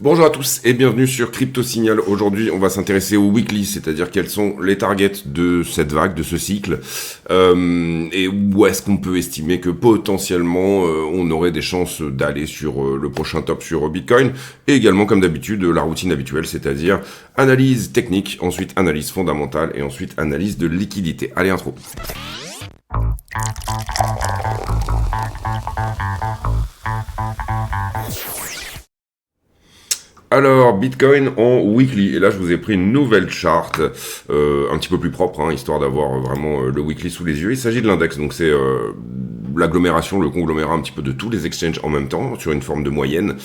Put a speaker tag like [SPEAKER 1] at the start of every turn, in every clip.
[SPEAKER 1] Bonjour à tous et bienvenue sur Crypto Signal. Aujourd'hui, on va s'intéresser au weekly, c'est-à-dire quels sont les targets de cette vague, de ce cycle, et où est-ce qu'on peut estimer que potentiellement on aurait des chances d'aller sur le prochain top sur Bitcoin, et également comme d'habitude la routine habituelle, c'est-à-dire analyse technique, ensuite analyse fondamentale et ensuite analyse de liquidité. Allez, intro. Alors, Bitcoin en weekly, et là je vous ai pris une nouvelle charte, un petit peu plus propre, hein, histoire d'avoir vraiment le weekly sous les yeux. Il s'agit de l'index, donc c'est l'agglomération, le conglomérat un petit peu de tous les exchanges en même temps, sur une forme de moyenne.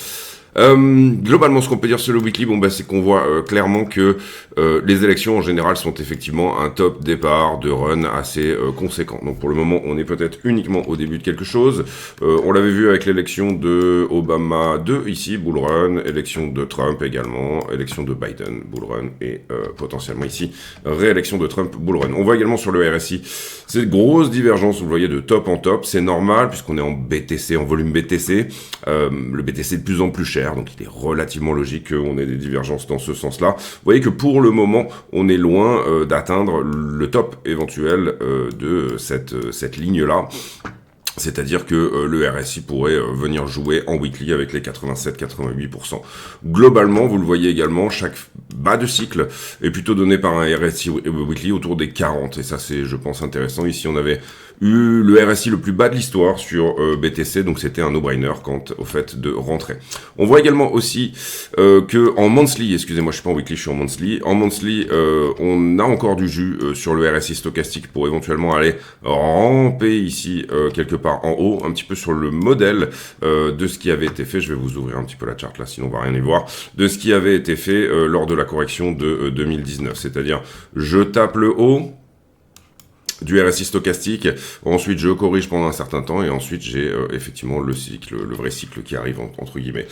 [SPEAKER 1] Globalement, ce qu'on peut dire sur le weekly, c'est qu'on voit clairement que les élections en général sont effectivement un top départ de run assez conséquent. Donc pour le moment, on est peut-être uniquement au début de quelque chose. On l'avait vu avec l'élection de Obama 2 ici, bull run, élection de Trump également, élection de Biden, bull run, et potentiellement ici, réélection de Trump, bull run. On voit également sur le RSI cette grosse divergence, vous voyez, de top en top. C'est normal puisqu'on est en BTC, en volume BTC. Le BTC est de plus en plus cher, donc il est relativement logique qu'on ait des divergences dans ce sens-là. Vous voyez que pour le moment, on est loin d'atteindre le top éventuel de cette ligne-là. C'est-à-dire que le RSI pourrait venir jouer en weekly avec les 87-88%. Globalement, vous le voyez également, chaque bas de cycle est plutôt donné par un RSI weekly autour des 40. Et ça, c'est, je pense, intéressant. Ici, on avait eu le RSI le plus bas de l'histoire sur BTC, donc c'était un no-brainer quant au fait de rentrer. On voit également aussi que en monthly, excusez-moi, je suis pas en weekly, je suis en monthly, on a encore du jus sur le RSI stochastique pour éventuellement aller ramper ici quelque part en haut, un petit peu sur le modèle de ce qui avait été fait. Je vais vous ouvrir un petit peu la charte là, sinon on va rien y voir, de ce qui avait été fait lors de la correction de 2019. C'est-à-dire, je tape le haut du RSI stochastique, ensuite je corrige pendant un certain temps, et ensuite j'ai effectivement le cycle, le vrai cycle qui arrive entre guillemets.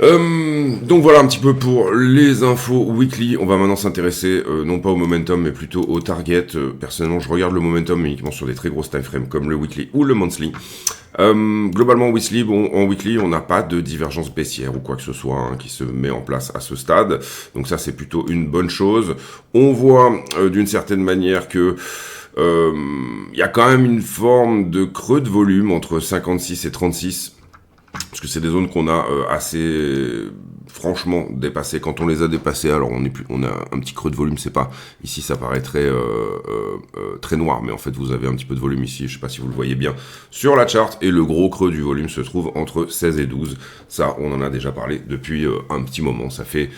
[SPEAKER 1] Donc voilà un petit peu pour les infos weekly. On va maintenant s'intéresser non pas au momentum mais plutôt au target. Personnellement, je regarde le momentum uniquement sur des très grosses time frames comme le weekly ou le monthly. Globalement, en weekly, on n'a pas de divergence baissière ou quoi que ce soit qui se met en place à ce stade. Donc ça, c'est plutôt une bonne chose. On voit d'une certaine manière que y a quand même une forme de creux de volume entre 56 et 36. Parce que c'est des zones qu'on a assez franchement dépassées. Quand on les a dépassées, alors on a un petit creux de volume. C'est pas ici, ça paraît très noir, mais en fait vous avez un petit peu de volume ici. Je sais pas si vous le voyez bien sur la charte. Et le gros creux du volume se trouve entre 16 et 12. Ça, on en a déjà parlé depuis un petit moment. Ça fait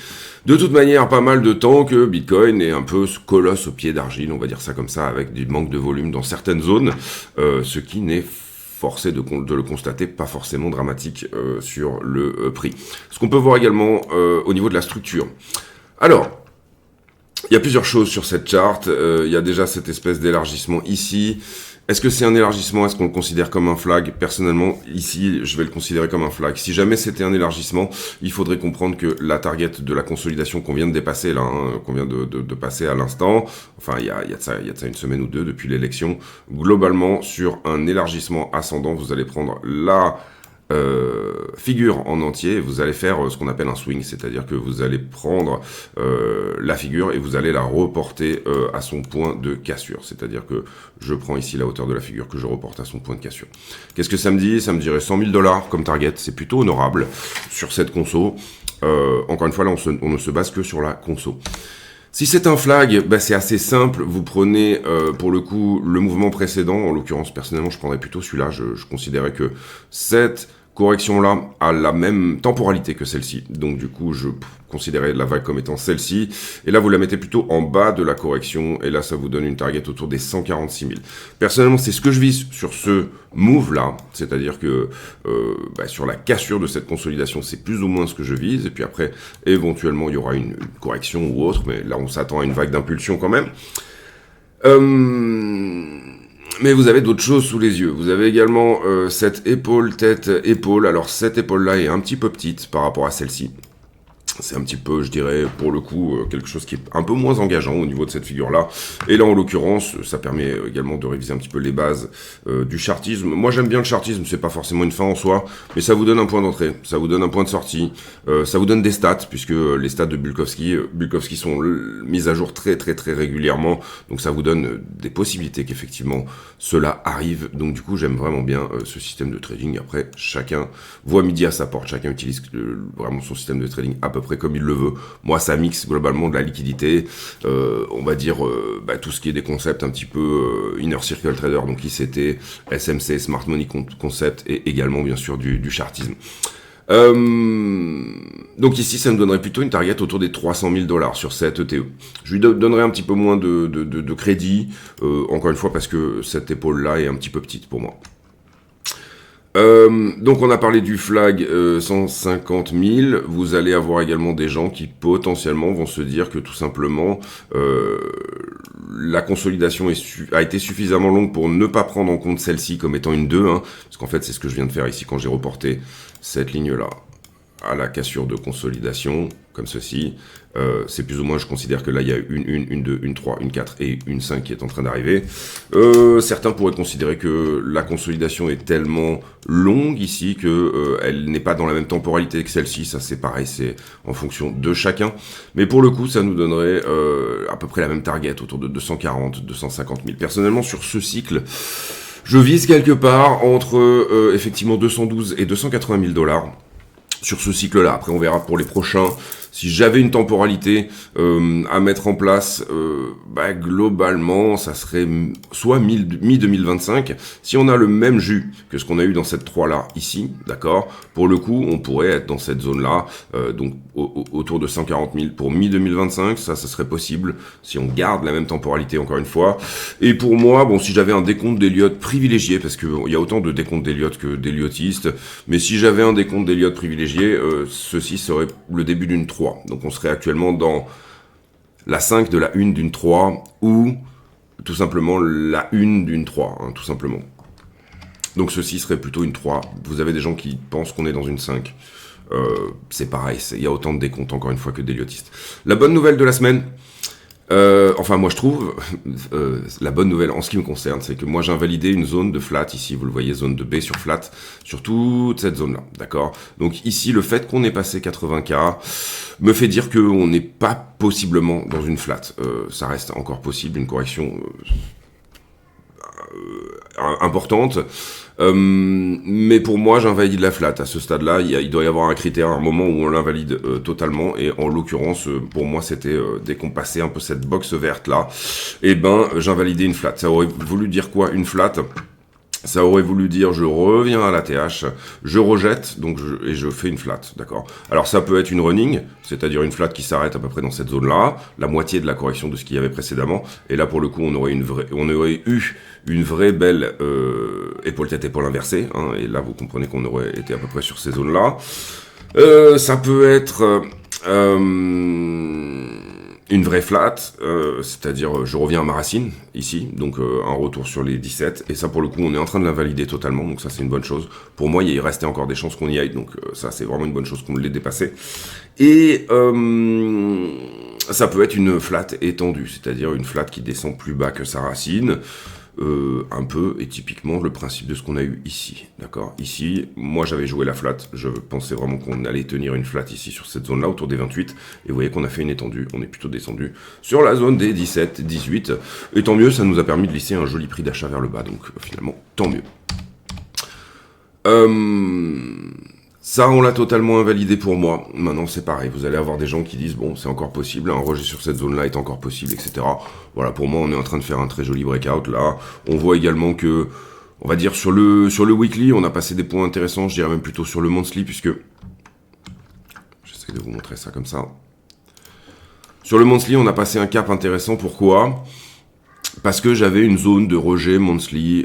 [SPEAKER 1] de toute manière pas mal de temps que Bitcoin est un peu ce colosse au pied d'argile, on va dire ça comme ça, avec du manque de volume dans certaines zones, ce qui n'est forcé de le constater, pas forcément dramatique sur le prix. Ce qu'on peut voir également au niveau de la structure. Alors, il y a plusieurs choses sur cette charte. Il y a déjà cette espèce d'élargissement ici. Est-ce que c'est un élargissement? Est-ce qu'on le considère comme un flag? Personnellement, ici, je vais le considérer comme un flag. Si jamais c'était un élargissement, il faudrait comprendre que la target de la consolidation qu'on vient de dépasser là, qu'on vient de passer à l'instant, enfin, il y a de ça une semaine ou deux depuis l'élection, globalement, sur un élargissement ascendant, vous allez prendre la figure en entier, et vous allez faire ce qu'on appelle un swing, c'est-à-dire que vous allez prendre la figure et vous allez la reporter à son point de cassure, c'est-à-dire que je prends ici la hauteur de la figure que je reporte à son point de cassure. Qu'est-ce que ça me dit? Ça me dirait 100 000 $ comme target, c'est plutôt honorable sur cette conso. Encore une fois, là, on ne se base que sur la conso. Si c'est un flag, c'est assez simple. Vous prenez pour le coup le mouvement précédent. En l'occurrence, personnellement, je prendrais plutôt celui-là. Je considérais que cette correction-là a la même temporalité que celle-ci. Donc du coup, je considérais la vague comme étant celle-ci. Et là, vous la mettez plutôt en bas de la correction. Et là, ça vous donne une target autour des 146 000. Personnellement, c'est ce que je vise sur ce move-là. C'est-à-dire que sur la cassure de cette consolidation, c'est plus ou moins ce que je vise. Et puis après, éventuellement, il y aura une correction ou autre. Mais là, on s'attend à une vague d'impulsion quand même. Mais vous avez d'autres choses sous les yeux. Vous avez également cette épaule, tête, épaule. Alors cette épaule-là est un petit peu petite par rapport à celle-ci. C'est un petit peu, je dirais, pour le coup, quelque chose qui est un peu moins engageant au niveau de cette figure-là. Et là, en l'occurrence, ça permet également de réviser un petit peu les bases du chartisme. Moi, j'aime bien le chartisme, c'est pas forcément une fin en soi, mais ça vous donne un point d'entrée, ça vous donne un point de sortie, ça vous donne des stats, puisque les stats de Bulkowski sont mises à jour très très très régulièrement, donc ça vous donne des possibilités qu'effectivement cela arrive. Donc du coup, j'aime vraiment bien ce système de trading. Après, chacun voit midi à sa porte, chacun utilise vraiment son système de trading à peu près comme il le veut. Moi, ça mixe globalement de la liquidité, on va dire tout ce qui est des concepts un petit peu Inner Circle Trader, donc ICT, SMC, Smart Money Concept, et également bien sûr du chartisme. Donc ici, ça nous donnerait plutôt une target autour des 300 000 $ sur cette ETE. Je lui donnerai un petit peu moins de crédit, encore une fois parce que cette épaule-là est un petit peu petite pour moi. Donc on a parlé du flag 150 000, vous allez avoir également des gens qui potentiellement vont se dire que tout simplement la consolidation a été suffisamment longue pour ne pas prendre en compte celle-ci comme étant une 2, parce qu'en fait c'est ce que je viens de faire ici quand j'ai reporté cette ligne-là à la cassure de consolidation, comme ceci. C'est plus ou moins, je considère que là, il y a une 1, une 2, une 3, une 4 et une 5 qui est en train d'arriver. Certains pourraient considérer que la consolidation est tellement longue ici que elle n'est pas dans la même temporalité que celle-ci. Ça, c'est pareil, c'est en fonction de chacun. Mais pour le coup, ça nous donnerait à peu près la même target, autour de 240, 250 000. Personnellement, sur ce cycle, je vise quelque part entre effectivement 212 et 280 000 $ sur ce cycle-là. Après, on verra pour les prochains. Si j'avais une temporalité à mettre en place, globalement, ça serait soit mi-2025. Si on a le même jus que ce qu'on a eu dans cette 3-là ici, d'accord, pour le coup, on pourrait être dans cette zone-là, donc autour de 140 000 pour mi-2025. Ça serait possible si on garde la même temporalité, encore une fois. Et pour moi, bon, si j'avais un décompte d'Elliott privilégié, parce qu'il y a autant de décomptes d'Elliott que d'Elliotistes, mais si j'avais un décompte d'Elliott privilégié, ceci serait le début d'une 3. Donc on serait actuellement dans la 5 de la 1 d'une 3 ou tout simplement la 1 d'une 3, tout simplement. Donc ceci serait plutôt une 3. Vous avez des gens qui pensent qu'on est dans une 5. C'est pareil, il y a autant de décomptes encore une fois que d'Elliotistes. La bonne nouvelle de la semaine, enfin moi je trouve, la bonne nouvelle en ce qui me concerne, c'est que moi j'ai invalidé une zone de flat, ici vous le voyez, zone de B sur flat, sur toute cette zone là, d'accord. Donc ici le fait qu'on ait passé 80K me fait dire qu'on n'est pas possiblement dans une flat, ça reste encore possible, une correction importante, mais pour moi j'invalide la flat à ce stade là. Il doit y avoir un critère, un moment où on l'invalide totalement, et en l'occurrence pour moi c'était dès qu'on passait un peu cette box verte là, et j'invalidais une flat. Ça aurait voulu dire quoi, une flat? Ça aurait voulu dire je reviens à la TH, je rejette, donc et je fais une flat, d'accord. Alors ça peut être une running, c'est-à-dire une flat qui s'arrête à peu près dans cette zone-là, la moitié de la correction de ce qu'il y avait précédemment, et là pour le coup on aurait eu une vraie belle épaule-tête, épaule inversée, et là vous comprenez qu'on aurait été à peu près sur ces zones-là. Ça peut être une vraie flat, c'est-à-dire je reviens à ma racine, ici, donc un retour sur les 17, et ça pour le coup on est en train de l'invalider totalement, donc ça c'est une bonne chose. Pour moi il restait encore des chances qu'on y aille, donc ça c'est vraiment une bonne chose qu'on l'ait dépassé. Et ça peut être une flat étendue, c'est-à-dire une flat qui descend plus bas que sa racine, un peu, et typiquement le principe de ce qu'on a eu ici, d'accord. Ici, moi j'avais joué la flat, je pensais vraiment qu'on allait tenir une flat ici sur cette zone là, autour des 28, et vous voyez qu'on a fait une étendue, on est plutôt descendu sur la zone des 17, 18, et tant mieux, ça nous a permis de lisser un joli prix d'achat vers le bas, donc finalement, tant mieux. Ça, on l'a totalement invalidé pour moi. Maintenant, c'est pareil. Vous allez avoir des gens qui disent, bon, c'est encore possible, un rejet sur cette zone-là est encore possible, etc. Voilà, pour moi, on est en train de faire un très joli breakout, là. On voit également que, on va dire, sur le weekly, on a passé des points intéressants, je dirais même plutôt sur le monthly, puisque... J'essaie de vous montrer ça comme ça. Sur le monthly, on a passé un cap intéressant. Pourquoi ? Parce que j'avais une zone de rejet monthly,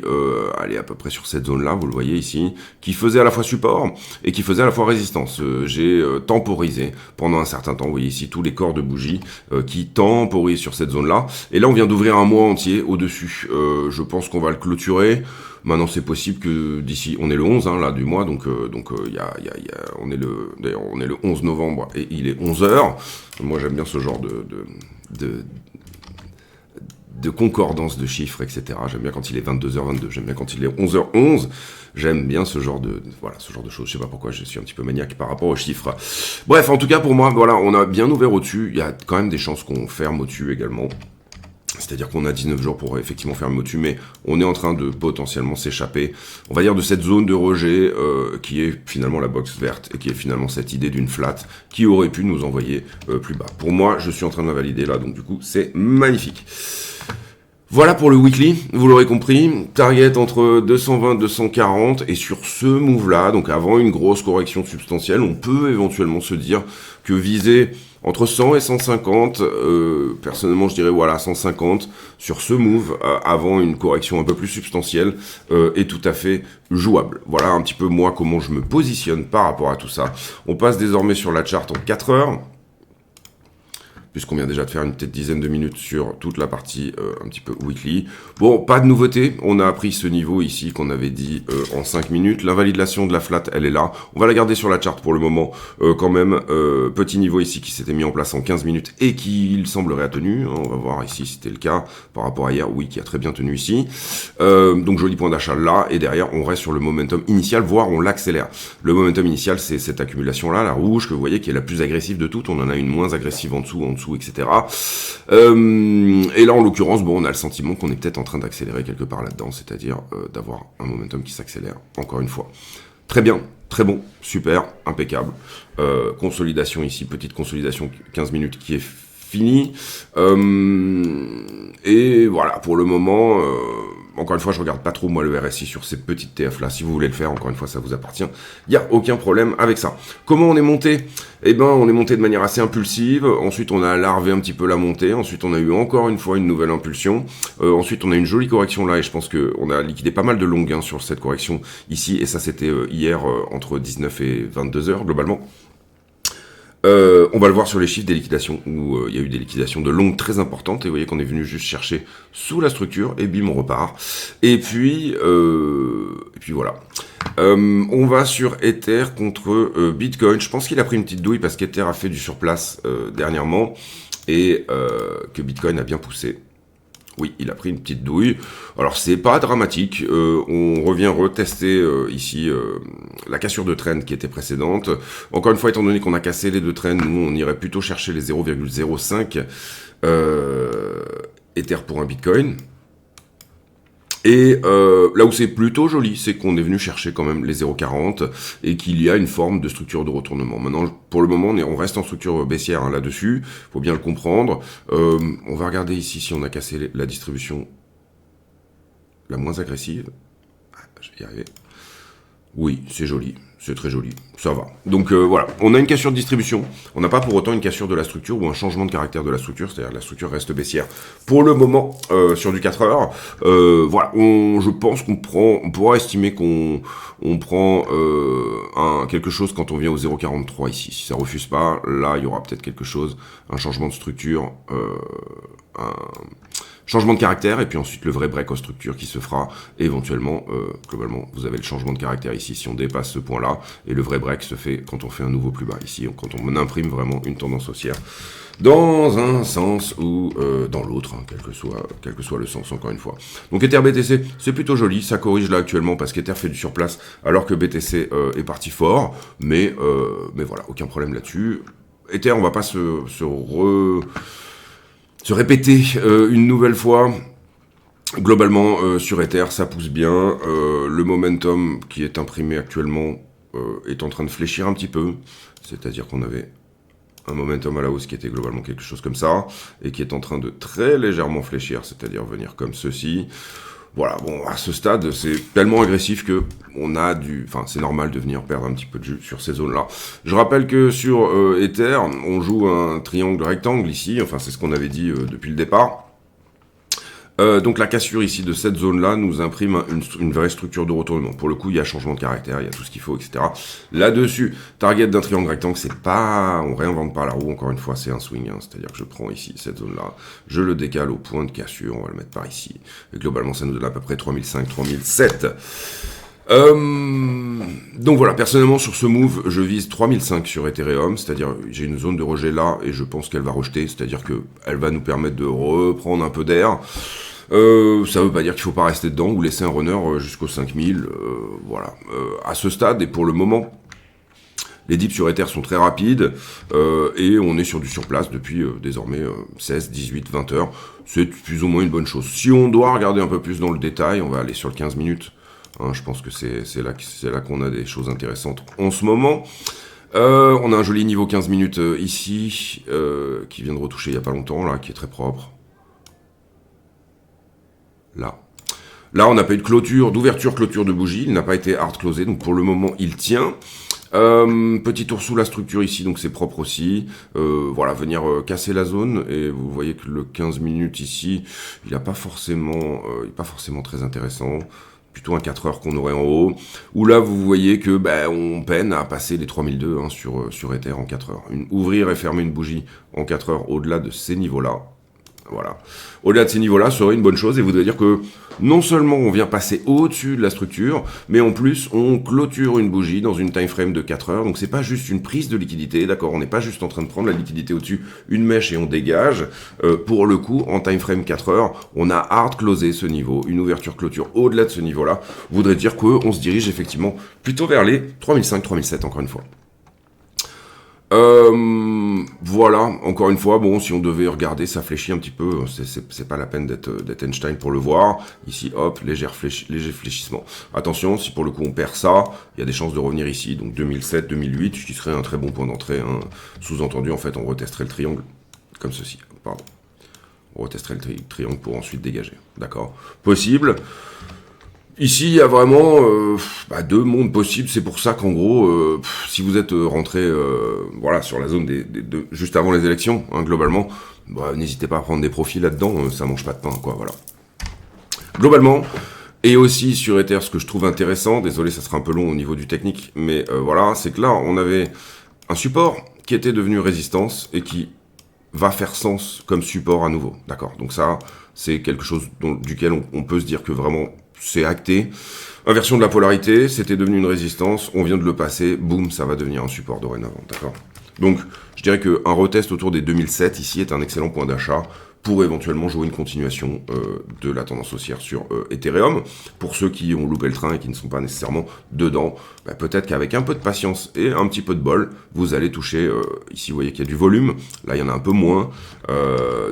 [SPEAKER 1] allez, à peu près sur cette zone-là, vous le voyez ici, qui faisait à la fois support et qui faisait à la fois résistance. J'ai temporisé pendant un certain temps, vous voyez ici tous les corps de bougies qui temporisent sur cette zone-là. Et là, on vient d'ouvrir un mois entier au-dessus. Je pense qu'on va le clôturer. Maintenant, c'est possible que d'ici, on est le 11 là du mois, donc on est le 11 novembre et il est 11h. Moi, j'aime bien ce genre de concordance de chiffres, etc. J'aime bien quand il est 22h22, j'aime bien quand il est 11h11, j'aime bien ce genre de choses. Je sais pas pourquoi je suis un petit peu maniaque par rapport aux chiffres. Bref, en tout cas, pour moi, voilà, on a bien ouvert au-dessus. Il y a quand même des chances qu'on ferme au-dessus également. C'est-à-dire qu'on a 19 jours pour effectivement fermer au-dessus, mais on est en train de potentiellement s'échapper, on va dire, de cette zone de rejet qui est finalement la box verte et qui est finalement cette idée d'une flat qui aurait pu nous envoyer plus bas. Pour moi, je suis en train de la valider là, donc du coup, c'est magnifique. Voilà pour le weekly, vous l'aurez compris, target entre 220 et 240, et sur ce move-là, donc avant une grosse correction substantielle, on peut éventuellement se dire que viser entre 100 et 150, personnellement je dirais voilà 150, sur ce move, avant une correction un peu plus substantielle, est tout à fait jouable. Voilà un petit peu moi comment je me positionne par rapport à tout ça. On passe désormais sur la chart en 4 heures. Puisqu'on vient déjà de faire une petite dizaine de minutes sur toute la partie un petit peu weekly. Bon, pas de nouveauté, on a appris ce niveau ici qu'on avait dit en 5 minutes. L'invalidation de la flat, elle est là. On va la garder sur la chart pour le moment quand même. Petit niveau ici qui s'était mis en place en 15 minutes et qui, il semblerait, a tenu. On va voir ici si c'était le cas par rapport à hier. Oui, qui a très bien tenu ici. Donc joli point d'achat là. Et derrière, on reste sur le momentum initial, voire on l'accélère. Le momentum initial, c'est cette accumulation-là, la rouge, que vous voyez qui est la plus agressive de toutes. On en a une moins agressive en dessous, etc. Et là, en l'occurrence, bon, on a le sentiment qu'on est peut-être en train d'accélérer quelque part là-dedans, c'est-à-dire d'avoir un momentum qui s'accélère, encore une fois. Très bien, très bon, super, impeccable. Consolidation ici, petite consolidation 15 minutes qui est finie. Et voilà, pour le moment... encore une fois, je regarde pas trop, moi, le RSI sur ces petites TF-là. Si vous voulez le faire, encore une fois, ça vous appartient. Il n'y a aucun problème avec ça. Comment on est monté? Eh ben, on est monté de manière assez impulsive. Ensuite, on a larvé un petit peu la montée. Ensuite, on a eu encore une fois une nouvelle impulsion. Ensuite, on a une jolie correction là. Et je pense qu'on a liquidé pas mal de longues sur cette correction ici. Et ça, c'était hier entre 19 et 22 heures, globalement. On va le voir sur les chiffres des liquidations, où il y a eu des liquidations de longues très importantes, et vous voyez qu'on est venu juste chercher sous la structure, et bim, on repart. Et puis voilà. On va sur Ether contre Bitcoin. Je pense qu'il a pris une petite douille, parce qu'Ether a fait du surplace dernièrement, et que Bitcoin a bien poussé. Oui, il a pris une petite douille. Alors, c'est pas dramatique. On revient retester ici la cassure de trend qui était précédente. Encore une fois, étant donné qu'on a cassé les deux trends, nous, on irait plutôt chercher les 0,05 Ether pour un Bitcoin. Et là où c'est plutôt joli, c'est qu'on est venu chercher quand même les 0,40 et qu'il y a une forme de structure de retournement. Maintenant, pour le moment, on reste en structure baissière là-dessus, faut bien le comprendre. On va regarder ici si on a cassé la distribution la moins agressive. Ah, je vais y arriver. Oui, c'est joli, c'est très joli, ça va. Donc voilà, on a une cassure de distribution, on n'a pas pour autant une cassure de la structure ou un changement de caractère de la structure, c'est-à-dire la structure reste baissière pour le moment sur du 4 heures. Voilà, je pense qu'on pourra estimer qu'on prend quelque chose quand on vient au 0,43 ici. Si ça refuse pas, là il y aura peut-être quelque chose, un changement de structure, un changement de caractère, et puis ensuite le vrai break en structure qui se fera, et éventuellement, globalement, vous avez le changement de caractère ici si on dépasse ce point-là, et le vrai break se fait quand on fait un nouveau plus bas, ici, quand on imprime vraiment une tendance haussière, dans un sens ou dans l'autre, hein, quel que soit le sens, encore une fois. Donc Ether BTC, c'est plutôt joli, ça corrige là actuellement, parce qu'Ether fait du surplace, alors que BTC est parti fort, mais voilà, aucun problème là-dessus. Ether, on va pas se répéter une nouvelle fois. Globalement, sur Ether, ça pousse bien. Le momentum qui est imprimé actuellement est en train de fléchir un petit peu. C'est-à-dire qu'on avait un momentum à la hausse qui était globalement quelque chose comme ça, et qui est en train de très légèrement fléchir, c'est-à-dire venir comme ceci. Voilà, bon, à ce stade, c'est tellement agressif que c'est normal de venir perdre un petit peu de jus sur ces zones-là. Je rappelle que sur Ether, on joue un triangle rectangle ici, enfin c'est ce qu'on avait dit depuis le départ. Donc la cassure ici de cette zone-là nous imprime une vraie structure de retournement. Pour le coup, il y a changement de caractère, il y a tout ce qu'il faut, etc. Là-dessus, target d'un triangle rectangle, c'est pas... On réinvente pas la roue, encore une fois, c'est un swing. Hein. C'est-à-dire que je prends ici cette zone-là, je le décale au point de cassure, on va le mettre par ici. Et globalement, ça nous donne à peu près 3005, 3007. Donc voilà, personnellement sur ce move, je vise 3005 sur Ethereum, c'est-à-dire j'ai une zone de rejet là et je pense qu'elle va rejeter, c'est-à-dire qu'elle va nous permettre de reprendre un peu d'air. Ça veut pas dire qu'il faut pas rester dedans ou laisser un runner jusqu'aux 5000, voilà. À ce stade et pour le moment, les dips sur Ether sont très rapides et on est sur du surplace depuis désormais 16, 18, 20 heures. C'est plus ou moins une bonne chose. Si on doit regarder un peu plus dans le détail, on va aller sur le 15 minutes. Hein, je pense que c'est là qu'on a des choses intéressantes en ce moment. On a un joli niveau 15 minutes ici, qui vient de retoucher il n'y a pas longtemps, là, qui est très propre. Là. Là, on n'a pas eu de clôture, clôture de bougie. Il n'a pas été hard closé, donc pour le moment, il tient. Petit tour sous la structure ici, donc c'est propre aussi. Voilà, venir casser la zone. Et vous voyez que le 15 minutes ici, il n'est pas forcément très intéressant. Plutôt un 4 heures qu'on aurait en haut, où là vous voyez que on peine à passer les 3002 hein, sur Ether en 4 heures. Ouvrir et fermer une bougie en 4 heures au-delà de ces niveaux-là, voilà. Au-delà de ces niveaux-là, serait une bonne chose et voudrait dire que non seulement on vient passer au-dessus de la structure, mais en plus on clôture une bougie dans une time frame de 4 heures. Donc c'est pas juste une prise de liquidité, d'accord, on n'est pas juste en train de prendre la liquidité au-dessus, une mèche et on dégage. Pour le coup, en time frame 4 heures, on a hard closé ce niveau, une ouverture clôture au-delà de ce niveau-là, voudrait dire qu'on se dirige effectivement plutôt vers les 3005, 3007 encore une fois. Voilà, encore une fois, bon, si on devait regarder, ça fléchit un petit peu, c'est pas la peine d'être Einstein pour le voir. Ici, hop, léger fléchissement. Attention, si pour le coup on perd ça, il y a des chances de revenir ici, donc 2007, 2008, ce qui serait un très bon point d'entrée. Hein. Sous-entendu, en fait, on retesterait le triangle, comme ceci, pardon. On retesterait le triangle pour ensuite dégager, d'accord. Possible. Ici, il y a vraiment deux mondes possibles. C'est pour ça qu'en gros, si vous êtes rentré voilà, sur la zone juste avant les élections, hein, globalement, n'hésitez pas à prendre des profits là-dedans. Ça mange pas de pain, quoi. Voilà. Globalement, et aussi sur Ether, ce que je trouve intéressant, désolé, ça sera un peu long au niveau du technique, mais voilà, c'est que là, on avait un support qui était devenu résistance et qui va faire sens comme support à nouveau. D'accord. Donc ça, c'est quelque chose duquel on peut se dire que vraiment c'est acté. Inversion de la polarité, c'était devenu une résistance, on vient de le passer, boum, ça va devenir un support dorénavant, d'accord. Donc, je dirais qu'un retest autour des 2007 ici est un excellent point d'achat pour éventuellement jouer une continuation de la tendance haussière sur Ethereum. Pour ceux qui ont loupé le train et qui ne sont pas nécessairement dedans, peut-être qu'avec un peu de patience et un petit peu de bol, vous allez toucher, ici vous voyez qu'il y a du volume, là il y en a un peu moins,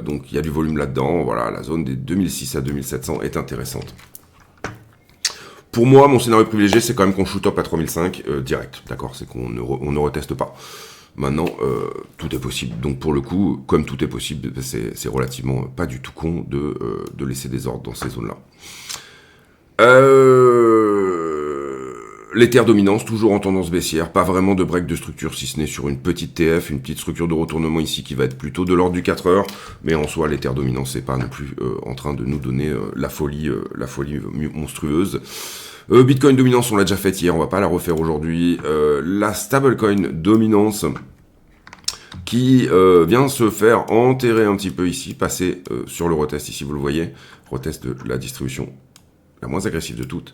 [SPEAKER 1] donc il y a du volume là-dedans, voilà, la zone des 2006 à 2700 est intéressante. Pour moi, mon scénario privilégié, c'est quand même qu'on shoot up à 3005 direct, d'accord, c'est qu'on ne reteste pas. Maintenant, tout est possible. Donc pour le coup, comme tout est possible, c'est relativement pas du tout con de laisser des ordres dans ces zones-là. L'Ether dominance, toujours en tendance baissière, pas vraiment de break de structure, si ce n'est sur une petite TF, une petite structure de retournement ici qui va être plutôt de l'ordre du 4 heures, mais en soi, l'Ether dominance, c'est pas non plus en train de nous donner la folie monstrueuse. Bitcoin dominance, on l'a déjà fait hier, on va pas la refaire aujourd'hui. La stablecoin dominance qui vient se faire enterrer un petit peu ici, passer sur le retest, ici vous le voyez, retest de la distribution la moins agressive de toutes,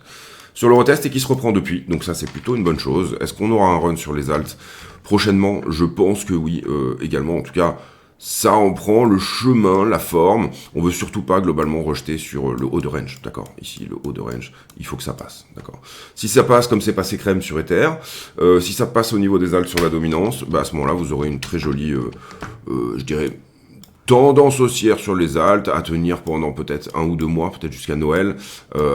[SPEAKER 1] sur le retest et qui se reprend depuis, donc ça c'est plutôt une bonne chose. Est-ce qu'on aura un run sur les alts prochainement? Je pense que oui, également, en tout cas, ça en prend le chemin, la forme. On veut surtout pas globalement rejeter sur le haut de range, d'accord. Ici, le haut de range, il faut que ça passe, d'accord. Si ça passe comme c'est passé crème sur Ether, si ça passe au niveau des alts sur la dominance, à ce moment-là, vous aurez une très jolie, je dirais, tendance haussière sur les alts à tenir pendant peut-être 1 ou 2 mois, peut-être jusqu'à Noël,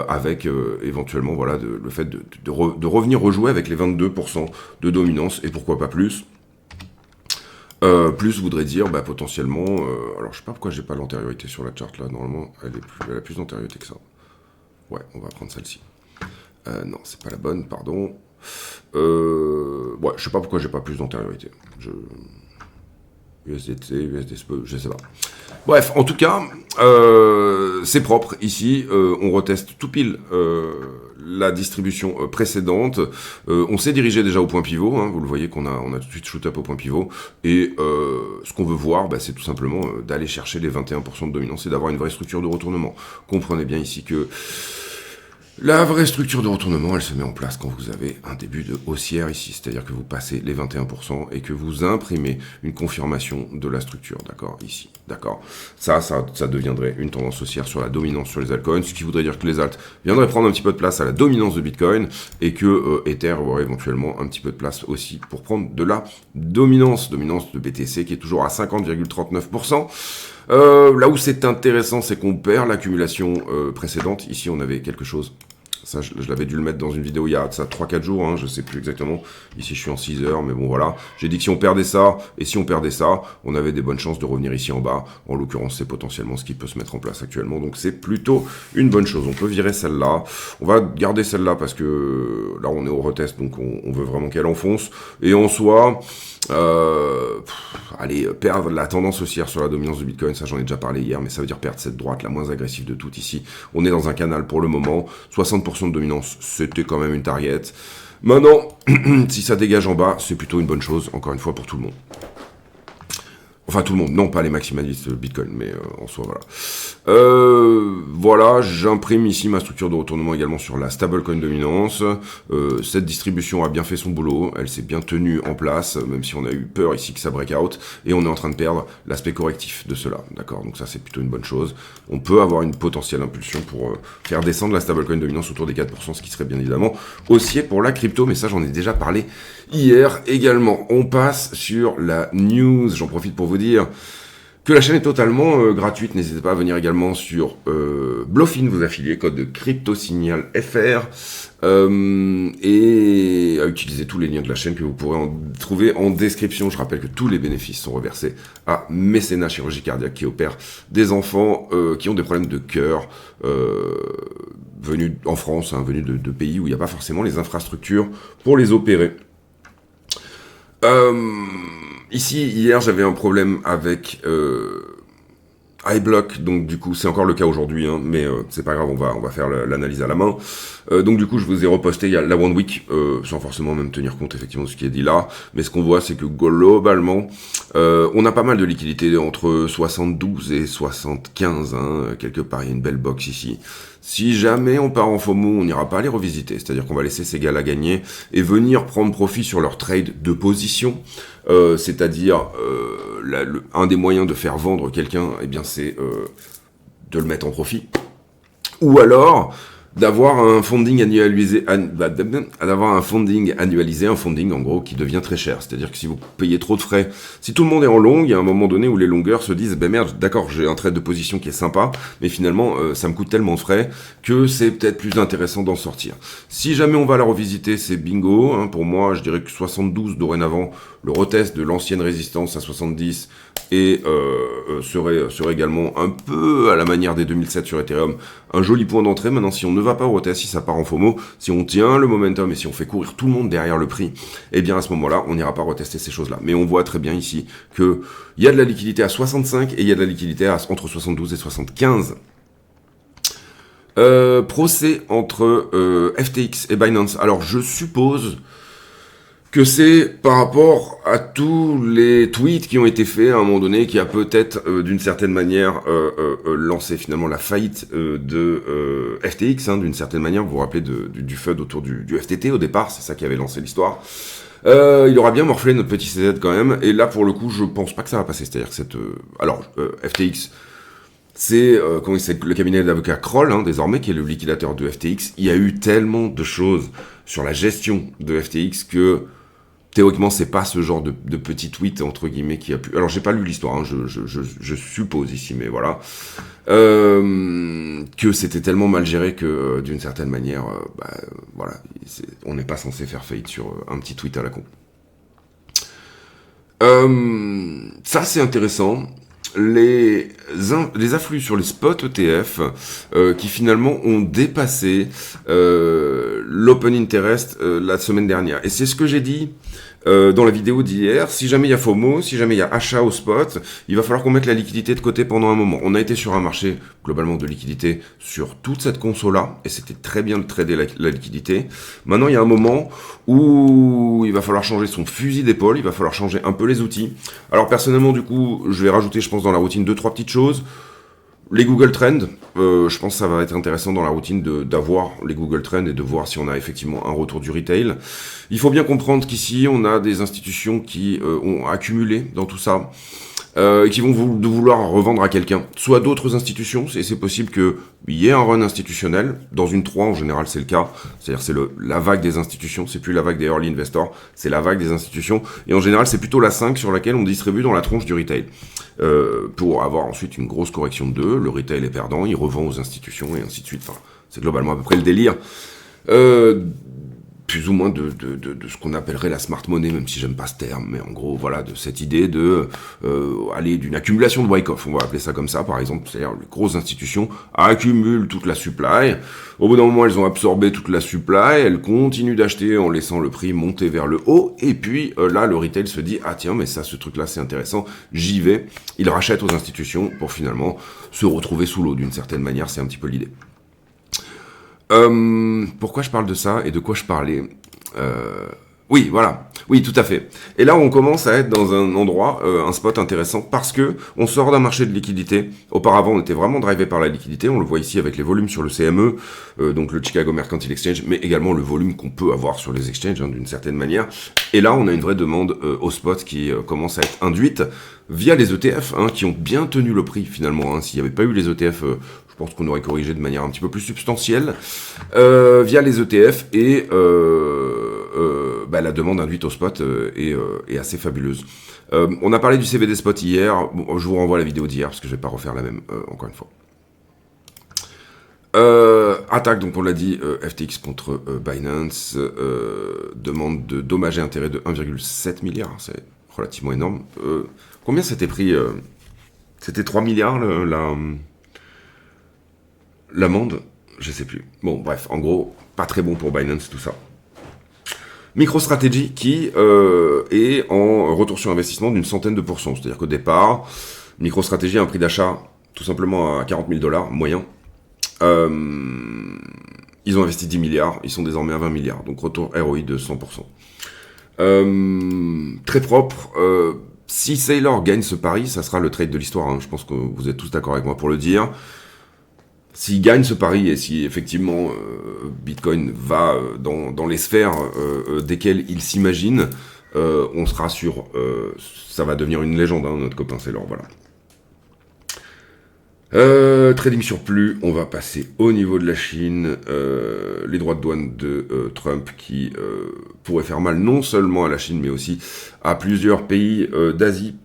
[SPEAKER 1] avec éventuellement voilà le fait de revenir rejouer avec les 22% de dominance et pourquoi pas plus. Plus voudrait dire potentiellement, alors je sais pas pourquoi j'ai pas l'antériorité sur la charte là, normalement elle a plus d'antériorité que ça. Ouais, on va prendre celle-ci. Non, c'est pas la bonne, pardon. Ouais, je sais pas pourquoi j'ai pas plus d'antériorité. USDT, USDSP, je sais pas. Bref, en tout cas, c'est propre. Ici, on reteste tout pile la distribution précédente. On s'est dirigé déjà au point pivot. Hein, vous le voyez qu'on a tout de suite shoot up au point pivot. Et ce qu'on veut voir, c'est tout simplement d'aller chercher les 21% de dominance et d'avoir une vraie structure de retournement. Comprenez bien ici que la vraie structure de retournement, elle se met en place quand vous avez un début de haussière ici, c'est-à-dire que vous passez les 21% et que vous imprimez une confirmation de la structure, d'accord, ici, d'accord. Ça deviendrait une tendance haussière sur la dominance sur les altcoins, ce qui voudrait dire que les alts viendraient prendre un petit peu de place à la dominance de Bitcoin et que Ether aurait éventuellement un petit peu de place aussi pour prendre de la dominance de BTC qui est toujours à 50,39%. Là où c'est intéressant, c'est qu'on perd l'accumulation précédente. Ici, on avait quelque chose. Ça, je l'avais dû le mettre dans une vidéo il y a ça 3-4 jours, hein, je sais plus exactement. Ici, je suis en 6 heures, mais bon, voilà. J'ai dit que si on perdait ça, et si on perdait ça, on avait des bonnes chances de revenir ici en bas. En l'occurrence, c'est potentiellement ce qui peut se mettre en place actuellement. Donc, c'est plutôt une bonne chose. On peut virer celle-là. On va garder celle-là parce que là, on est au retest, donc on veut vraiment qu'elle enfonce. Et en soi... allez, perdre la tendance haussière sur la dominance de Bitcoin, ça j'en ai déjà parlé hier, mais ça veut dire perdre cette droite la moins agressive de toutes ici. On est dans un canal pour le moment, 60% de dominance, c'était quand même une target. Maintenant, si ça dégage en bas, c'est plutôt une bonne chose, encore une fois, pour tout le monde. Enfin, tout le monde, non pas les maximalistes Bitcoin, mais en soi, voilà. Voilà, j'imprime ici ma structure de retournement également sur la stablecoin dominance. Cette distribution a bien fait son boulot, elle s'est bien tenue en place, même si on a eu peur ici que ça break out, et on est en train de perdre l'aspect correctif de cela, d'accord? Donc ça, c'est plutôt une bonne chose. On peut avoir une potentielle impulsion pour faire descendre la stablecoin dominance autour des 4%, ce qui serait bien évidemment haussier pour la crypto, mais ça, j'en ai déjà parlé hier également. On passe sur la news, j'en profite pour vous dire que la chaîne est totalement gratuite. N'hésitez pas à venir également sur Bluffin, vous affilier, code de CryptoSignal FR, et à utiliser tous les liens de la chaîne que vous pourrez trouver en description. Je rappelle que tous les bénéfices sont reversés à Mécénat Chirurgie Cardiaque qui opère des enfants qui ont des problèmes de cœur, venus en France, hein, venus de pays où il n'y a pas forcément les infrastructures pour les opérer. Ici, hier, j'avais un problème avec iBlock, donc du coup, c'est encore le cas aujourd'hui, hein, mais c'est pas grave, on va faire l'analyse à la main. Donc du coup, je vous ai reposté il y a la One Week, sans forcément même tenir compte effectivement de ce qui est dit là, mais ce qu'on voit, c'est que globalement, on a pas mal de liquidités entre 72 et 75, hein, quelque part, il y a une belle box ici. Si jamais on part en FOMO, on n'ira pas les revisiter, c'est-à-dire qu'on va laisser ces gars-là gagner et venir prendre profit sur leur trade de position, c'est-à-dire un des moyens de faire vendre quelqu'un, eh bien c'est de le mettre en profit, ou alors d'avoir un funding annualisé, un funding en gros qui devient très cher. C'est-à-dire que si vous payez trop de frais, si tout le monde est en long, il y a un moment donné où les longueurs se disent, merde, d'accord, j'ai un trade de position qui est sympa, mais finalement ça me coûte tellement de frais que c'est peut-être plus intéressant d'en sortir. Si jamais on va la revisiter, c'est bingo. Hein, pour moi, je dirais que 72 dorénavant, le retest de l'ancienne résistance à 70 et serait également un peu à la manière des 2007 sur Ethereum, un joli point d'entrée. Maintenant, si on ne va pas au retest, si ça part en FOMO, si on tient le momentum et si on fait courir tout le monde derrière le prix, eh bien à ce moment-là, on n'ira pas retester ces choses-là. Mais on voit très bien ici que il y a de la liquidité à 65 et il y a de la liquidité entre 72 et 75. Procès entre FTX et Binance. Alors je suppose que c'est par rapport à tous les tweets qui ont été faits à un moment donné, qui a peut-être d'une certaine manière lancé finalement la faillite de FTX, hein, d'une certaine manière. Vous vous rappelez du FUD autour du FTT au départ, c'est ça qui avait lancé l'histoire. Il aura bien morflé notre petit CZ quand même, et là pour le coup je pense pas que ça va passer, c'est-à-dire que cette... FTX... C'est le cabinet d'avocats Kroll, hein, désormais, qui est le liquidateur de FTX. Il y a eu tellement de choses sur la gestion de FTX que théoriquement c'est pas ce genre de petit tweet entre guillemets qui a pu. Alors j'ai pas lu l'histoire, hein, je suppose ici, mais voilà, que c'était tellement mal géré que d'une certaine manière, voilà, on n'est pas censé faire faillite sur un petit tweet à la con. Ça c'est intéressant. les afflux sur les spots ETF qui finalement ont dépassé l'open interest la semaine dernière. Et c'est ce que j'ai dit dans la vidéo d'hier. Si jamais il y a FOMO, si jamais il y a achat au spot, il va falloir qu'on mette la liquidité de côté pendant un moment. On a été sur un marché globalement de liquidité sur toute cette conso-là, et c'était très bien de trader la liquidité. Maintenant, il y a un moment où il va falloir changer son fusil d'épaule, il va falloir changer un peu les outils. Alors personnellement, du coup, je vais rajouter, je pense, dans la routine 2-3 petites choses. Les Google Trends, je pense que ça va être intéressant dans la routine d'avoir les Google Trends et de voir si on a effectivement un retour du retail. Il faut bien comprendre qu'ici, on a des institutions qui ont accumulé dans tout ça et qui vont vouloir revendre à quelqu'un. Soit d'autres institutions, et c'est possible qu'il y ait un run institutionnel. Dans une 3, en général, c'est le cas. C'est-à-dire c'est la vague des institutions, c'est plus la vague des early investors, c'est la vague des institutions. Et en général, c'est plutôt la 5 sur laquelle on distribue dans la tronche du retail. Pour avoir ensuite une grosse correction de 2, le retail est perdant, il revend aux institutions et ainsi de suite. Enfin, c'est globalement à peu près le délire. Plus ou moins de ce qu'on appellerait la smart money, même si j'aime pas ce terme, mais en gros, voilà, de cette idée de aller d'une accumulation de wake-off, on va appeler ça comme ça, par exemple, c'est-à-dire les grosses institutions accumulent toute la supply, au bout d'un moment, elles ont absorbé toute la supply, elles continuent d'acheter en laissant le prix monter vers le haut, et puis là, le retail se dit, ah tiens, mais ça, ce truc-là, c'est intéressant, j'y vais, il rachète aux institutions pour finalement se retrouver sous l'eau, d'une certaine manière, c'est un petit peu l'idée. Pourquoi je parle de ça et de quoi je parlais Oui, voilà. Oui, tout à fait. Et là, on commence à être dans un endroit, un spot intéressant, parce que on sort d'un marché de liquidité. Auparavant, on était vraiment drivé par la liquidité. On le voit ici avec les volumes sur le CME, donc le Chicago Mercantile Exchange, mais également le volume qu'on peut avoir sur les exchanges, hein, d'une certaine manière. Et là, on a une vraie demande au spot qui commence à être induite via les ETF, hein, qui ont bien tenu le prix finalement. Hein. S'il n'y avait pas eu les ETF, je pense qu'on aurait corrigé de manière un petit peu plus substantielle via les ETF et la demande induite au spot est assez fabuleuse. On a parlé du CBD spot hier. Bon, je vous renvoie à la vidéo d'hier parce que je vais pas refaire la même encore une fois. Attaque, donc on l'a dit, FTX contre Binance, demande de dommages et intérêts de 1,7 milliard, c'est relativement énorme. Combien c'était pris C'était 3 milliards l'amende, je sais plus. Bon, bref, en gros, pas très bon pour Binance tout ça. MicroStrategy qui est en retour sur investissement d'une centaine de pourcents. C'est-à-dire qu'au départ, MicroStrategy a un prix d'achat tout simplement à 40 000 $ moyen. Ils ont investi 10 milliards, ils sont désormais à 20 milliards. Donc retour ROI de 100%. Très propre. Si Saylor gagne ce pari, ça sera le trade de l'histoire. Hein. Je pense que vous êtes tous d'accord avec moi pour le dire. S'il gagne ce pari et si effectivement Bitcoin va dans les sphères desquelles il s'imagine, on sera sur... ça va devenir une légende, hein, notre copain Saylor, voilà. Trading surplus, on va passer au niveau de la Chine, les droits de douane de Trump qui pourraient faire mal non seulement à la Chine mais aussi à plusieurs pays d'Asie.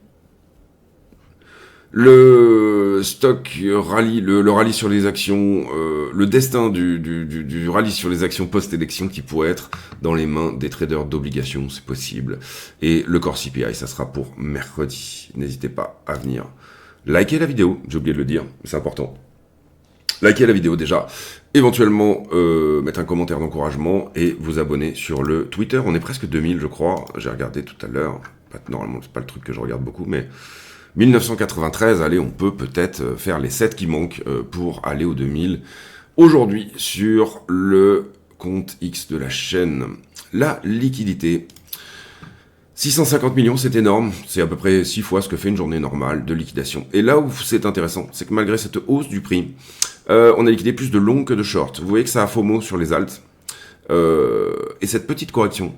[SPEAKER 1] Le stock rallye, le rallye sur les actions, le destin du rallye sur les actions post-élection qui pourrait être dans les mains des traders d'obligations, c'est possible. Et le core CPI, ça sera pour mercredi. N'hésitez pas à venir liker la vidéo, j'ai oublié de le dire, c'est important. Likez la vidéo déjà, éventuellement mettre un commentaire d'encouragement et vous abonner sur le Twitter. On est presque 2000 je crois, j'ai regardé tout à l'heure, normalement c'est pas le truc que je regarde beaucoup, mais 1993, allez, on peut peut-être faire les 7 qui manquent pour aller aux 2000. Aujourd'hui, sur le compte X de la chaîne, la liquidité. 650 millions, c'est énorme, c'est à peu près 6 fois ce que fait une journée normale de liquidation. Et là où c'est intéressant, c'est que malgré cette hausse du prix, on a liquidé plus de long que de short. Vous voyez que ça a FOMO sur les alts. Et cette petite correction,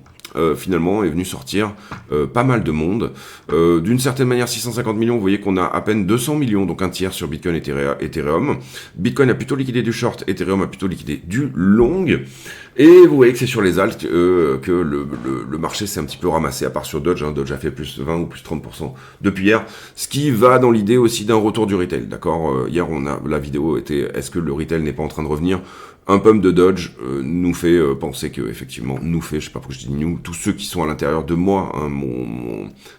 [SPEAKER 1] finalement, est venue sortir pas mal de monde. D'une certaine manière, 650 millions, vous voyez qu'on a à peine 200 millions, donc un tiers sur Bitcoin et Ethereum. Bitcoin a plutôt liquidé du short, Ethereum a plutôt liquidé du long. Et vous voyez que c'est sur les alts que le marché s'est un petit peu ramassé, à part sur Dodge. Hein. Dodge a fait plus 20 ou plus 30% depuis hier, ce qui va dans l'idée aussi d'un retour du retail. D'accord. Hier, la vidéo était « Est-ce que le retail n'est pas en train de revenir ?» Un pump de Dodge nous fait penser que, effectivement, je sais pas pourquoi je dis nous, tous ceux qui sont à l'intérieur de moi, hein,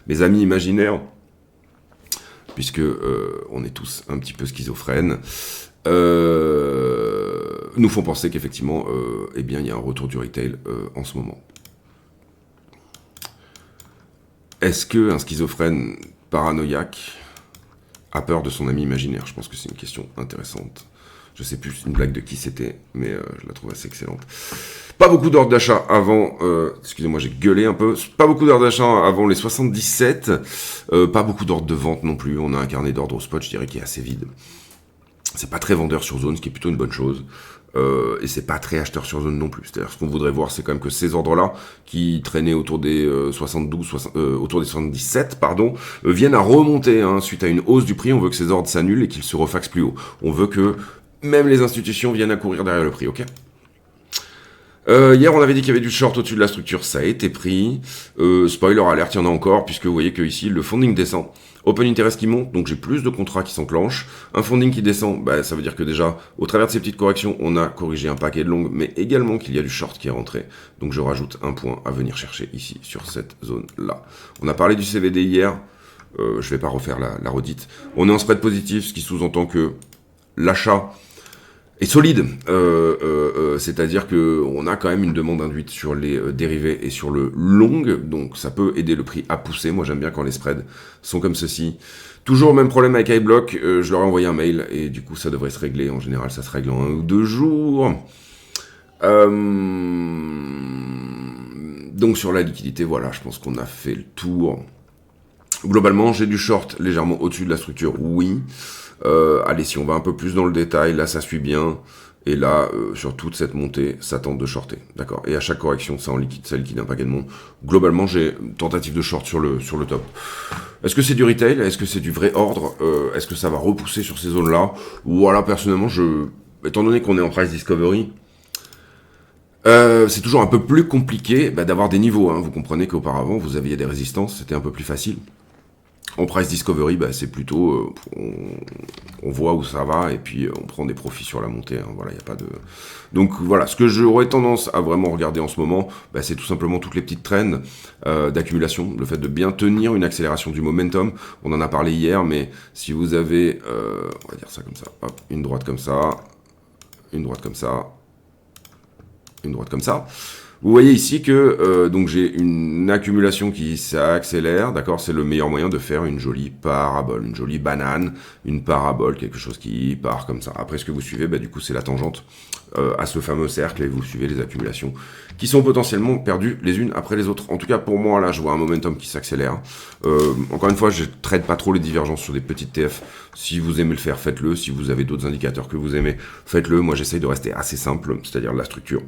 [SPEAKER 1] mes amis imaginaires, puisque on est tous un petit peu schizophrènes, nous font penser qu'effectivement, eh bien, il y a un retour du retail en ce moment. Est-ce qu'un schizophrène paranoïaque a peur de son ami imaginaire? Je pense que c'est une question intéressante. Je sais plus une blague de qui c'était, mais je la trouve assez excellente. Pas beaucoup d'ordres d'achat avant... excusez-moi, j'ai gueulé un peu. Pas beaucoup d'ordres d'achat avant les 77. Pas beaucoup d'ordres de vente non plus. On a un carnet d'ordres au spot, je dirais, qui est assez vide. C'est pas très vendeur sur zone, ce qui est plutôt une bonne chose. Et c'est pas très acheteur sur zone non plus. C'est-à-dire, ce qu'on voudrait voir, c'est quand même que ces ordres-là, qui traînaient autour des 77, viennent à remonter, hein, suite à une hausse du prix. On veut que ces ordres s'annulent et qu'ils se refaxent plus haut. On veut que même les institutions viennent à courir derrière le prix, ok? Hier, on avait dit qu'il y avait du short au-dessus de la structure, ça a été pris. Spoiler alert, il y en a encore, puisque vous voyez que ici, le funding descend. Open interest qui monte, donc j'ai plus de contrats qui s'enclenchent. Un funding qui descend, bah, ça veut dire que déjà, au travers de ces petites corrections, on a corrigé un paquet de longues, mais également qu'il y a du short qui est rentré. Donc je rajoute un point à venir chercher ici, sur cette zone-là. On a parlé du CVD hier, je vais pas refaire la redite. On est en spread positif, ce qui sous-entend que l'achat est solide, c'est-à-dire que on a quand même une demande induite sur les dérivés et sur le long, donc ça peut aider le prix à pousser. Moi j'aime bien quand les spreads sont comme ceci. Toujours le même problème avec iBlock, je leur ai envoyé un mail et du coup ça devrait se régler. En général ça se règle en 1 ou 2 jours. Donc sur la liquidité, voilà, je pense qu'on a fait le tour. Globalement, j'ai du short légèrement au-dessus de la structure, oui. Allez, si on va un peu plus dans le détail, là ça suit bien, et là, sur toute cette montée, ça tente de shorter, d'accord. Et à chaque correction, ça liquide un paquet de monde. Globalement, j'ai une tentative de short sur le top. Est-ce que c'est du retail? Est-ce que c'est du vrai ordre? Est-ce que ça va repousser sur ces zones-là? Voilà, personnellement, étant donné qu'on est en price discovery, c'est toujours un peu plus compliqué d'avoir des niveaux, hein. Vous comprenez qu'auparavant, vous aviez des résistances, c'était un peu plus facile. En price discovery, c'est plutôt, on voit où ça va et puis on prend des profits sur la montée. Hein, voilà, il y a pas de. Donc voilà, ce que j'aurais tendance à vraiment regarder en ce moment, c'est tout simplement toutes les petites trends d'accumulation, le fait de bien tenir une accélération du momentum. On en a parlé hier, mais si vous avez, on va dire ça comme ça, hop, une droite comme ça, une droite comme ça, une droite comme ça. Vous voyez ici que donc j'ai une accumulation qui s'accélère, d'accord, c'est le meilleur moyen de faire une jolie parabole, une jolie banane, une parabole, quelque chose qui part comme ça. Après ce que vous suivez, du coup c'est la tangente à ce fameux cercle et vous suivez les accumulations qui sont potentiellement perdues les unes après les autres. En tout cas pour moi là je vois un momentum qui s'accélère. Encore une fois je ne traite pas trop les divergences sur des petites TF. Si vous aimez le faire, faites-le. Si vous avez d'autres indicateurs que vous aimez, faites-le. Moi j'essaye de rester assez simple, c'est-à-dire la structure.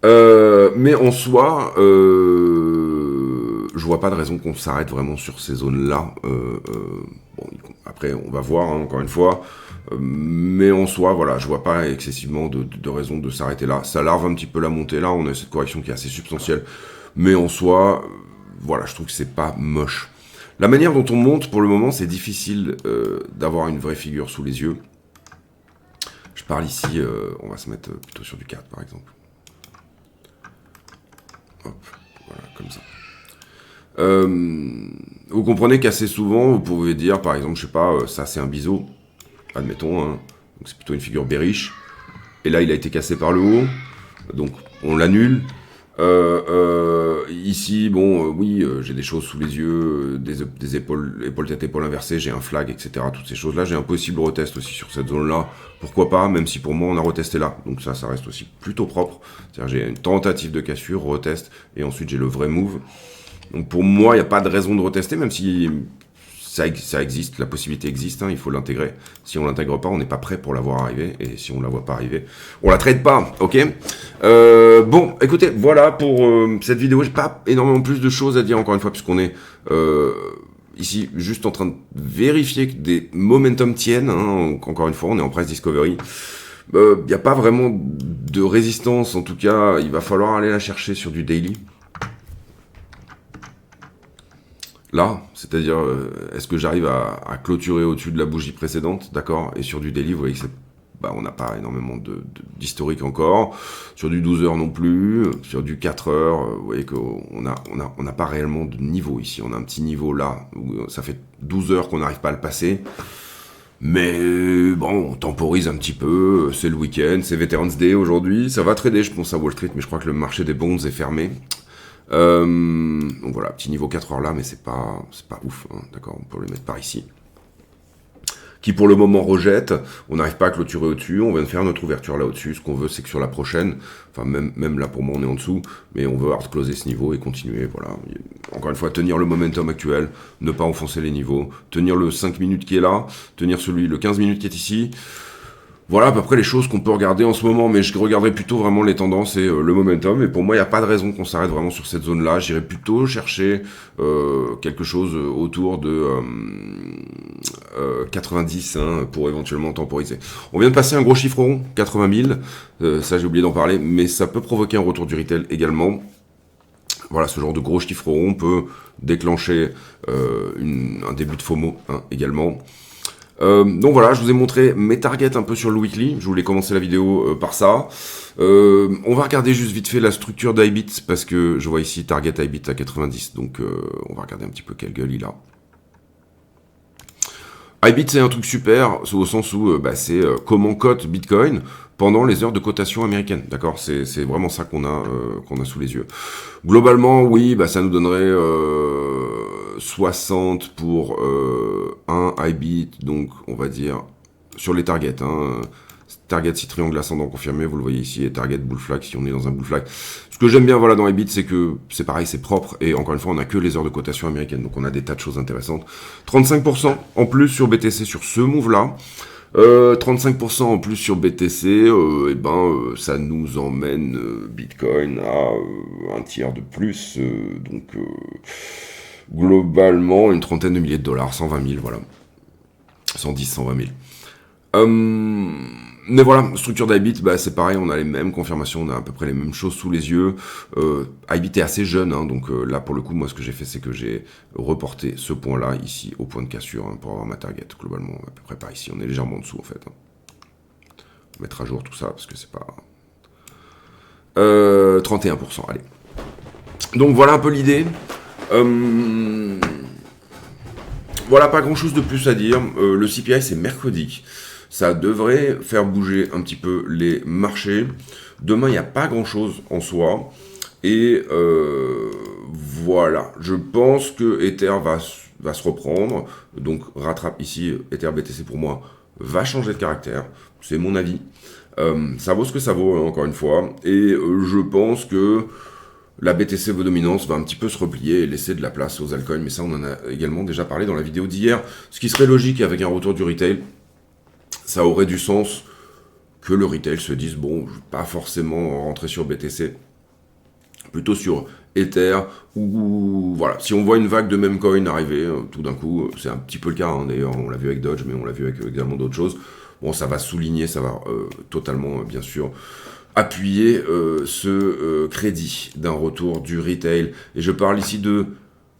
[SPEAKER 1] Mais en soi, je vois pas de raison qu'on s'arrête vraiment sur ces zones-là. Bon, après, on va voir, hein, encore une fois. Mais en soi, voilà, je vois pas excessivement de raison de s'arrêter là. Ça larve un petit peu la montée là. On a cette correction qui est assez substantielle. Mais en soi, voilà, je trouve que c'est pas moche. La manière dont on monte, pour le moment, c'est difficile d'avoir une vraie figure sous les yeux. Je parle ici, on va se mettre plutôt sur du 4 par exemple. Hop, voilà, comme ça. Vous comprenez qu'assez souvent, vous pouvez dire, par exemple, je sais pas, ça c'est un biseau, admettons, hein, donc c'est plutôt une figure bearish, et là il a été cassé par le haut, donc on l'annule. Ici, bon, oui, j'ai des choses sous les yeux, des épaules tête, épaules inversées, j'ai un flag, etc. Toutes ces choses-là, j'ai un possible retest aussi sur cette zone-là. Pourquoi pas, même si pour moi on a retesté là. Donc ça reste aussi plutôt propre. C'est-à-dire j'ai une tentative de cassure, retest, et ensuite j'ai le vrai move. Donc pour moi, il n'y a pas de raison de retester, même si ça existe, la possibilité existe, hein, il faut l'intégrer. Si on l'intègre pas, on n'est pas prêt pour la voir arriver, et si on la voit pas arriver, on la traite pas, ok. Bon, écoutez, voilà pour cette vidéo. J'ai pas énormément plus de choses à dire encore une fois, puisqu'on est ici juste en train de vérifier que des momentum tiennent. Hein, encore une fois, on est en price discovery. Il n'y a pas vraiment de résistance, en tout cas, il va falloir aller la chercher sur du daily. Là, c'est-à-dire, est-ce que j'arrive à clôturer au-dessus de la bougie précédente, d'accord? Et sur du daily, vous voyez que c'est bah, on n'a pas énormément d'historique encore. Sur du 12 heures non plus. Sur du 4 heures, vous voyez qu'on n'a pas réellement de niveau ici. On a un petit niveau là, où ça fait 12 heures qu'on n'arrive pas à le passer. Mais bon, on temporise un petit peu, c'est le week-end, c'est Veterans Day aujourd'hui, ça va trader je pense à Wall Street, mais je crois que le marché des bonds est fermé. Donc voilà, petit niveau 4 heures là, mais c'est pas ouf, hein, d'accord, on peut le mettre par ici. Qui pour le moment rejette, on n'arrive pas à clôturer au-dessus, on vient de faire notre ouverture là au-dessus, ce qu'on veut c'est que sur la prochaine, enfin même là pour moi on est en dessous, mais on veut hard closer ce niveau et continuer, voilà. Encore une fois, tenir le momentum actuel, ne pas enfoncer les niveaux, tenir le 5 minutes qui est là, tenir le 15 minutes qui est ici. Voilà à peu près les choses qu'on peut regarder en ce moment, mais je regarderai plutôt vraiment les tendances et le momentum, et pour moi il n'y a pas de raison qu'on s'arrête vraiment sur cette zone-là, j'irai plutôt chercher quelque chose autour de 90 hein, pour éventuellement temporiser. On vient de passer un gros chiffre rond, 80 000, ça j'ai oublié d'en parler, mais ça peut provoquer un retour du retail également. Voilà, ce genre de gros chiffre rond peut déclencher un début de FOMO hein, également. Donc voilà, je vous ai montré mes targets un peu sur le weekly, je voulais commencer la vidéo par ça. On va regarder juste vite fait la structure d'iBit, parce que je vois ici target iBit à 90, donc on va regarder un petit peu quelle gueule il a. iBit c'est un truc super, au sens où c'est comment cote Bitcoin pendant les heures de cotation américaine, d'accord, c'est vraiment ça qu'on a sous les yeux. Globalement, oui, ça nous donnerait 60 pour un iBit, donc on va dire sur les targets, hein, target si triangle ascendant confirmé, vous le voyez ici, et target bull flag si on est dans un bull flag. Ce que j'aime bien voilà dans iBit, c'est que c'est pareil, c'est propre, et encore une fois, on n'a que les heures de cotation américaine, donc on a des tas de choses intéressantes. 35% en plus sur BTC sur ce move-là. 35% en plus sur BTC, ça nous emmène Bitcoin à un tiers de plus, donc globalement une trentaine de milliers de dollars, 120 000, voilà, 110, 120 000. Mais voilà, structure d'iBit, c'est pareil, on a les mêmes confirmations, on a à peu près les mêmes choses sous les yeux. iBit est assez jeune, hein, donc là pour le coup, moi ce que j'ai fait, c'est que j'ai reporté ce point-là ici au point de cassure hein, pour avoir ma target. Globalement, à peu près par ici, on est légèrement en dessous en fait. Hein. Mettre à jour tout ça parce que c'est pas 31%. Allez. Donc voilà un peu l'idée. Voilà, pas grand-chose de plus à dire. Le CPI c'est mercredi. Ça devrait faire bouger un petit peu les marchés. Demain, il n'y a pas grand-chose en soi. Et voilà, je pense que Ether va se reprendre. Donc, rattrape ici, Ether BTC pour moi, va changer de caractère. C'est mon avis. Ça vaut ce que ça vaut, hein, encore une fois. Et je pense que la BTC dominance va un petit peu se replier et laisser de la place aux altcoins. Mais ça, on en a également déjà parlé dans la vidéo d'hier. Ce qui serait logique avec un retour du retail. Ça aurait du sens que le retail se dise, bon, je ne vais pas forcément rentrer sur BTC, plutôt sur Ether, ou voilà, si on voit une vague de même coin arriver, tout d'un coup, c'est un petit peu le cas, hein, d'ailleurs, on l'a vu avec Dodge, mais on l'a vu avec également d'autres choses, bon, ça va souligner, ça va totalement, bien sûr, appuyer ce crédit d'un retour du retail, et je parle ici de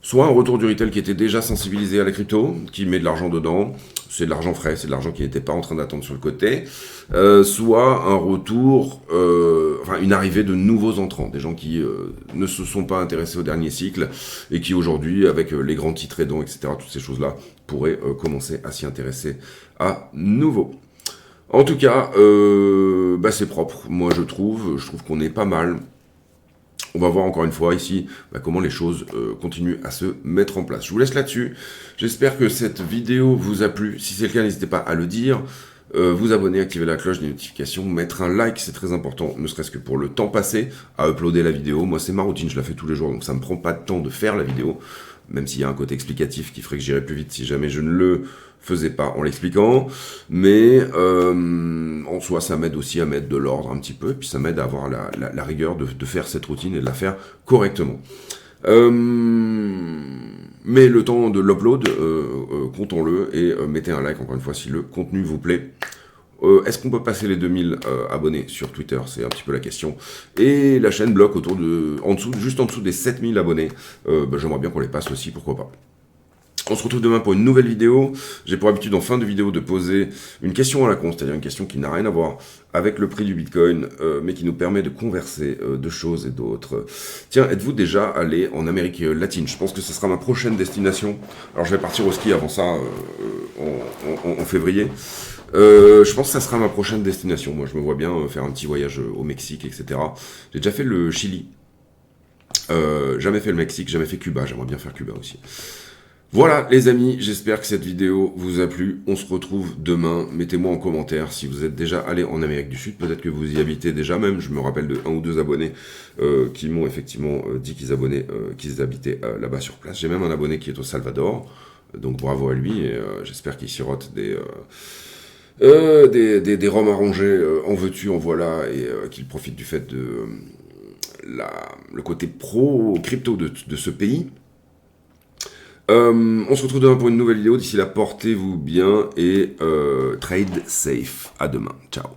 [SPEAKER 1] soit un retour du retail qui était déjà sensibilisé à la crypto, qui met de l'argent dedans, c'est de l'argent frais, c'est de l'argent qui n'était pas en train d'attendre sur le côté, soit un retour, une arrivée de nouveaux entrants, des gens qui ne se sont pas intéressés au dernier cycle et qui aujourd'hui, avec les grands titres aidants, etc., toutes ces choses-là, pourraient commencer à s'y intéresser à nouveau. En tout cas, c'est propre, moi je trouve qu'on est pas mal. On va voir encore une fois ici comment les choses continuent à se mettre en place. Je vous laisse là-dessus. J'espère que cette vidéo vous a plu. Si c'est le cas, n'hésitez pas à le dire. Vous abonner, activer la cloche des notifications, mettre un like, c'est très important, ne serait-ce que pour le temps passé à uploader la vidéo. Moi, c'est ma routine, je la fais tous les jours, donc ça ne me prend pas de temps de faire la vidéo, même s'il y a un côté explicatif qui ferait que j'irais plus vite si jamais je ne le faisais pas en l'expliquant, mais en soi ça m'aide aussi à mettre de l'ordre un petit peu, et puis ça m'aide à avoir la rigueur de faire cette routine et de la faire correctement. Mais le temps de l'upload, comptons-le, et mettez un like encore une fois si le contenu vous plaît. Est-ce qu'on peut passer les 2000 abonnés sur Twitter? C'est un petit peu la question. Et la chaîne bloque autour de, juste en dessous des 7000 abonnés. J'aimerais bien qu'on les passe aussi, pourquoi pas. On se retrouve demain pour une nouvelle vidéo. J'ai pour habitude en fin de vidéo de poser une question à la con, c'est-à-dire une question qui n'a rien à voir avec le prix du Bitcoin, mais qui nous permet de converser de choses et d'autres. Tiens, êtes-vous déjà allé en Amérique latine? Je pense que ce sera ma prochaine destination. Alors je vais partir au ski avant ça, en février. Je pense que ça sera ma prochaine destination. Moi, je me vois bien faire un petit voyage au Mexique, etc. J'ai déjà fait le Chili. Jamais fait le Mexique, jamais fait Cuba. J'aimerais bien faire Cuba aussi. Voilà les amis, j'espère que cette vidéo vous a plu. On se retrouve demain. Mettez-moi en commentaire si vous êtes déjà allé en Amérique du Sud. Peut-être que vous y habitez déjà même. Je me rappelle de 1 ou 2 abonnés qui m'ont effectivement dit qu'ils habitaient là-bas sur place. J'ai même un abonné qui est au Salvador. Donc bravo à lui et j'espère qu'il sirote des rhums arrangés en veux-tu, en voilà, et qu'il profite du fait de le côté pro-crypto de ce pays. On se retrouve demain pour une nouvelle vidéo. D'ici là, portez-vous bien et trade safe. À demain. Ciao.